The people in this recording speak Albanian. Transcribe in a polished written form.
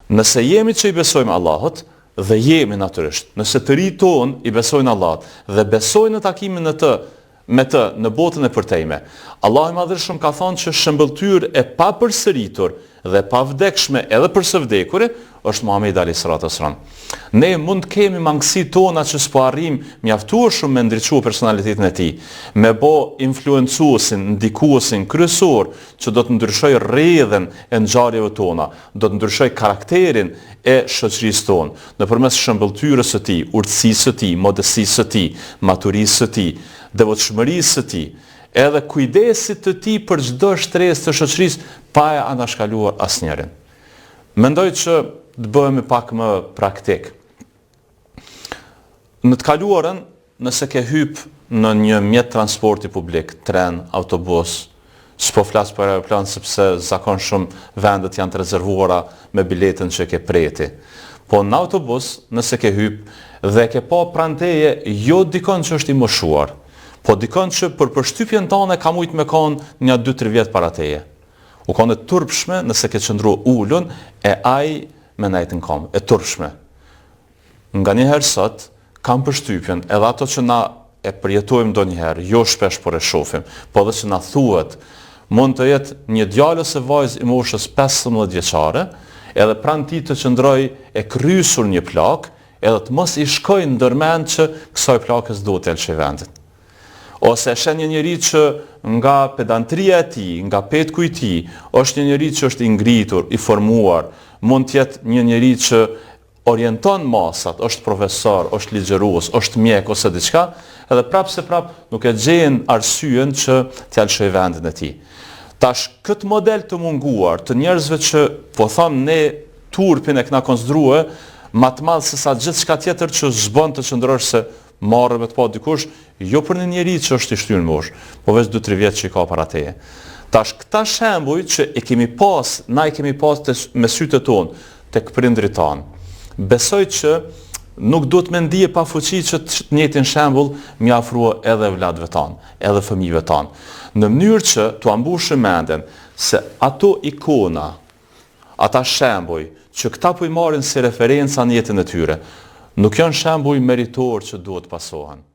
Nëse jemi që i besojmë Allahut, dhe jemi natyrisht, nëse të rinjt tonë i besojnë Allahut dhe besojnë në takimin me të në botën e përtejme, Allahu i Madhërisht ka thonë që shëmbëltyrë e papërsëritur dhe pavdekshme edhe për së vdekuri është Muhamedi alayhis salam. Ne mund të kemi mangësi tona që s'po arrim mjaftuar shumë me ndriçuar personalitetin e tij, me bë influencuesin, ndikuesin kryesor që do të ndryshojë rrjedhën e ngjarjeve tona, do të ndryshojë karakterin e shoqërisë tonë, nëpërmes shëmbëltyrës së tij, urtësisë së tij, modestisë së tij, maturisë së tij, devotshmërisë së tij, edhe kujdesit të tij për çdo shtresë të shoqërisë pa e anashkaluar asnjërin. Mendoj që të bëhemi pak më praktik. Në të kaluarën, nëse ke hyp në një mjet transporti publik, tren, autobus, s'po flas për aeroplan sepse zakonshëm vendet janë të rezervuara me biletën që ke preti. Po në autobus, nëse ke hyp dhe ke pa pranë teje jo dikon që është i moshuar, po dikon që për përshtypjen tonë ka mujt me konë një 2-3 vjet para teje. U konë e turpshme nëse ke qëndru ullun e aj me nejtën kom, e turpshme. Nga njëherë sot, kam përshtypjen edhe ato që na e përjetojmë do njëherë, jo shpesh por e shofim, po dhe që na thuhet, mund të jetë një djalë ose vajzë i moshës 15 vjeçare, edhe pranë tij të qëndroj e krysur një plak, edhe të mos i shkojnë ndërmend që kësaj plakës do të lëshë vendit. Ose shen një njeri që nga pedantria e tij, nga petku i tij, është një njeri që është i ngritur, i formuar, mund të jetë një njeri që orienton masat, është profesor, është ligjërues, është mjek ose diçka, edhe prapë se prapë nuk e gjejnë arsyen që t'ia lëshojë vendin e tij. Tash këtë model të munguar të njerëzve që po thonë ne turpin e kena konstruar më të madh se sa gjithçka tjetër që zbon të qëndrosh se marrë me të pa dikush, jo për një njeri që është i shtyr në moshë, po veç 2-3 vjet që i ka para teje. Tash këta shembuj që na i kemi pas me sytë tonë tek prindrit tanë. Besoj që nuk do të me ndije pa fuqi që të njëjtin shembull më afrua edhe vladëve tanë, edhe fëmijëve tanë. Në mënyrë që t'u ambushë menden se ato ikona, ata shembuj që këta po i marrin si referenca në jetën e tyre, nuk janë shembuj meritor që duhet pasohen.